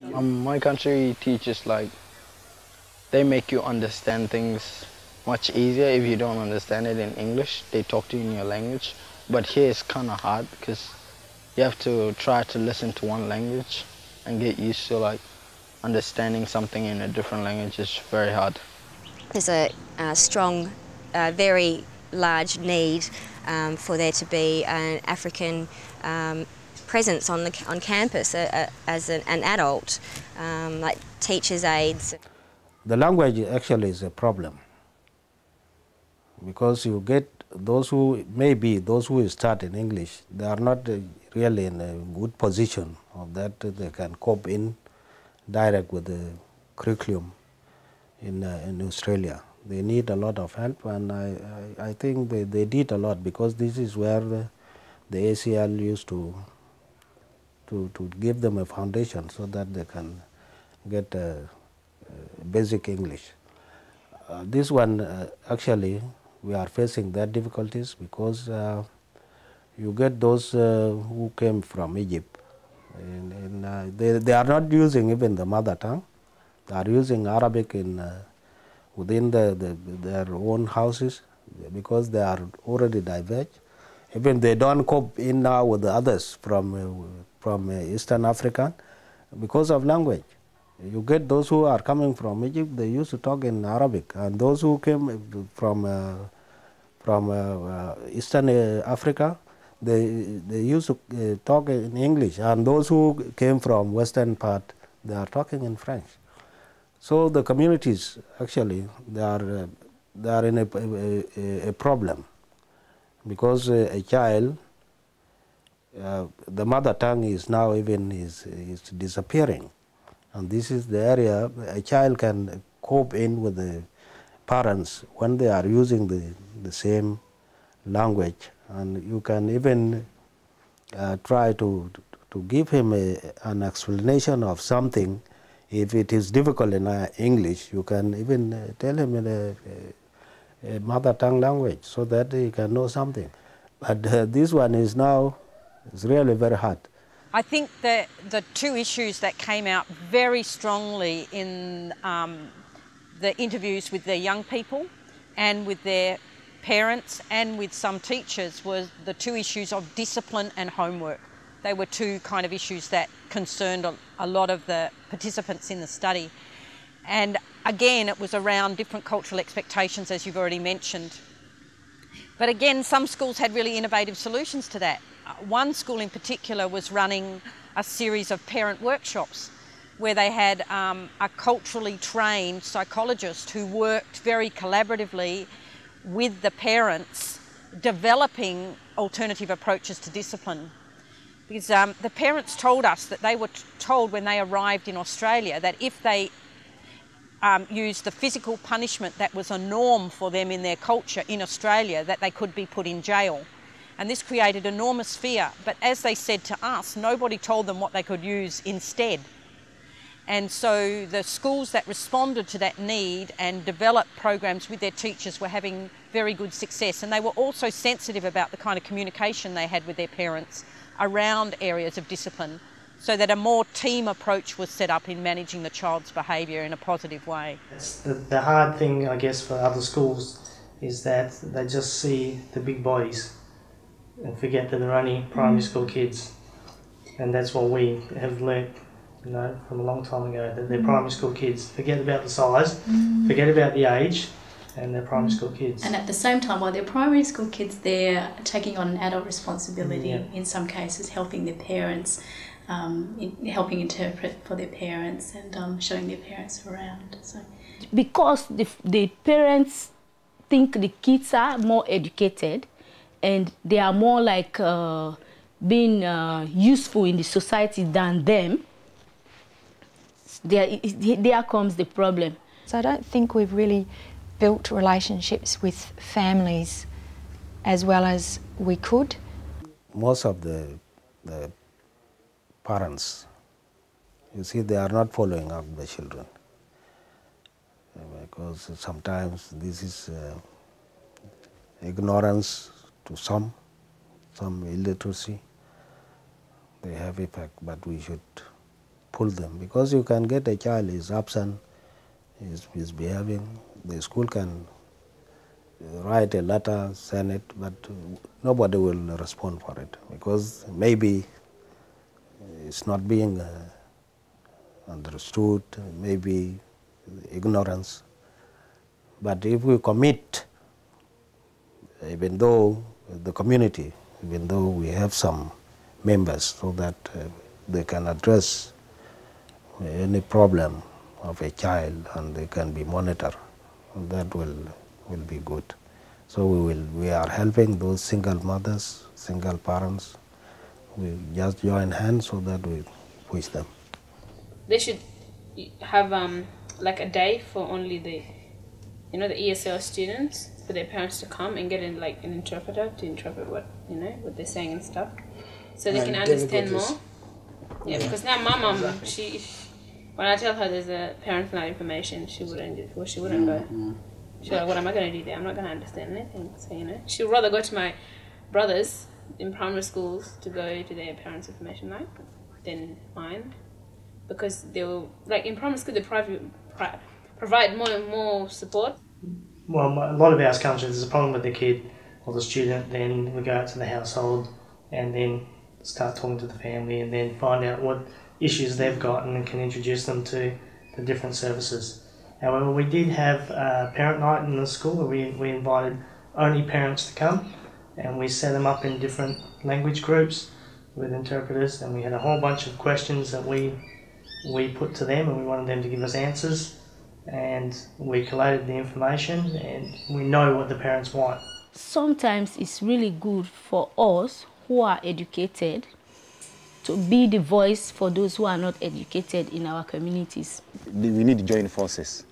My country teaches like they make you understand things much easier if you don't understand it in English. They talk to you in your language. But here it's kind of hard because you have to try to listen to one language and get used to like understanding something in a different language is very hard. There's a strong, very large need for there to be an African presence on campus as an adult, like teachers' aides. The language actually is a problem because you get those who start in English, they are not really in a good position of that they can cope in direct with the curriculum in Australia. They need a lot of help, and I think they did a lot because this is where the ACL used to give them a foundation so that they can get basic English. This one actually we are facing that difficulties because you get those who came from Egypt, and they are not using even the mother tongue. They are using Arabic within their own houses because they are already diverged. Even they don't cope in now with the others from Eastern Africa because of language. You get those who are coming from Egypt, they used to talk in Arabic, and those who came from Eastern Africa, they used to talk in English, and those who came from Western part, they are talking in French. So the communities actually they are in a problem because a child, the mother tongue is now even is disappearing, and this is the area a child can cope in with the parents when they are using the same language, and you can even try to give him an explanation of something. If it is difficult in English, you can even tell him in a mother tongue language so that he can know something. But this one is now really very hard. I think that the two issues that came out very strongly in the interviews with their young people and with their parents and with some teachers was the two issues of discipline and homework. They were two kind of issues that concerned a lot of the participants in the study. And again, it was around different cultural expectations, as you've already mentioned. But again, some schools had really innovative solutions to that. One school in particular was running a series of parent workshops where they had a culturally trained psychologist who worked very collaboratively with the parents, developing alternative approaches to discipline. Because the parents told us that they were told when they arrived in Australia that if they used the physical punishment that was a norm for them in their culture in Australia, that they could be put in jail. And this created enormous fear. But as they said to us, nobody told them what they could use instead. And so the schools that responded to that need and developed programs with their teachers were having very good success. And they were also sensitive about the kind of communication they had with their parents around areas of discipline, so that a more team approach was set up in managing the child's behaviour in a positive way. The hard thing, I guess, for other schools is that they just see the big bodies and forget that they're only primary school kids. And that's what we have learnt, from a long time ago, that they're primary school kids. Forget about the size, forget about the age, and they're primary school kids. And at the same time, while they're primary school kids, they're taking on an adult responsibility, in some cases helping their parents, helping interpret for their parents and showing their parents around. So. Because the parents think the kids are more educated and they are more like being useful in the society than them, there comes the problem. So I don't think we've really built relationships with families as well as we could. Most of the parents, you see, they are not following up the children because sometimes this is ignorance to some illiteracy. They have effect, but we should pull them, because you can get a child is absent, is misbehaving. The school can write a letter, send it, but nobody will respond for it, because maybe it's not being understood, maybe ignorance. But if we commit, even though the community, even though we have some members, so that they can address any problem of a child and they can be monitored, that will be good. So we are helping those single mothers, single parents. We just join hands so that we push them. They should have like a day for only the ESL students, for their parents to come and get an interpreter to interpret what they're saying and stuff, so they can understand more. Yeah, because now my mom, when I tell her there's a parent night information, she wouldn't go. She's like, what am I going to do there? I'm not going to understand anything. So, she'd rather go to my brothers in primary schools to go to their parents' information night than mine. Because they'll, like in primary school, they provide more and more support. Well, a lot of ours comes with there's a problem with the kid or the student, then we go out to the household and then start talking to the family and then find out what issues they've got and then can introduce them to the different services. However, we did have a parent night in the school where we invited only parents to come, and we set them up in different language groups with interpreters, and we had a whole bunch of questions that we put to them and we wanted them to give us answers, and we collated the information and we know what the parents want. Sometimes it's really good for us who are educated to be the voice for those who are not educated in our communities. We need to join forces.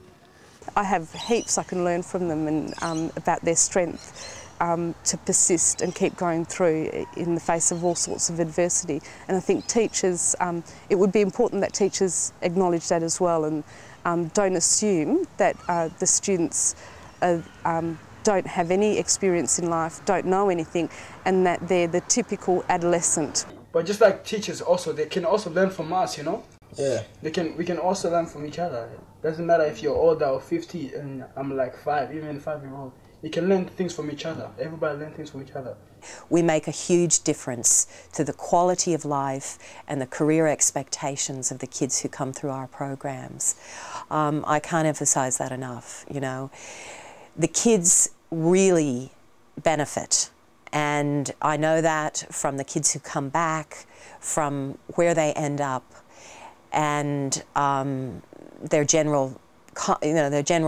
I have heaps I can learn from them and about their strength to persist and keep going through in the face of all sorts of adversity. And I think teachers, it would be important that teachers acknowledge that as well, and don't assume that the students don't have any experience in life, don't know anything, and that they're the typical adolescent. But just like teachers also, they can also learn from us, Yeah. We can also learn from each other. Doesn't matter if you're older or 50 and I'm like 5, even 5-year-old. You can learn things from each other. Everybody learns things from each other. We make a huge difference to the quality of life and the career expectations of the kids who come through our programs. I can't emphasize that enough, The kids really benefit, and I know that from the kids who come back, from where they end up, and their general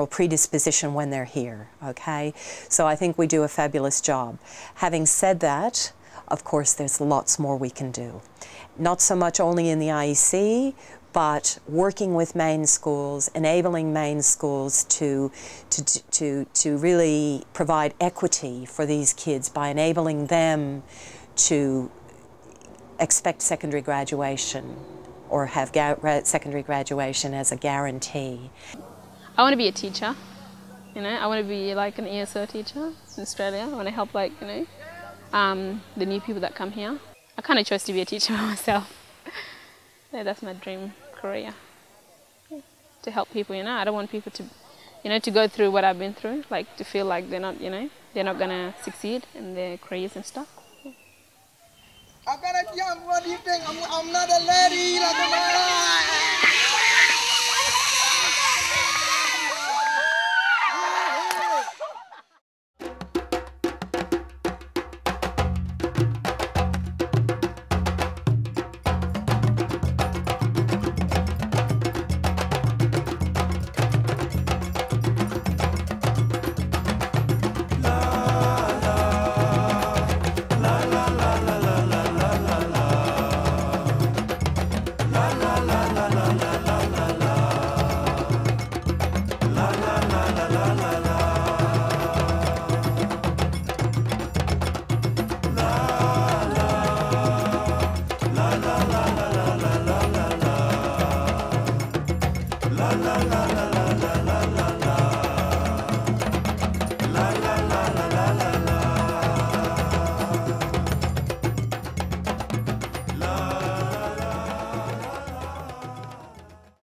predisposition when they're here, okay? So I think we do a fabulous job. Having said that, of course, there's lots more we can do. Not so much only in the IEC, but working with main schools, enabling main schools to really provide equity for these kids by enabling them to expect secondary graduation or have secondary graduation as a guarantee. I want to be a teacher, I want to be like an ESL teacher in Australia. I want to help the new people that come here. I kind of chose to be a teacher by myself. Yeah, that's my dream career, to help people. I don't want people to, to go through what I've been through, like to feel like they're not, they're not gonna succeed in their careers and stuff. I gotta jump. What do you think? I'm not a lady like a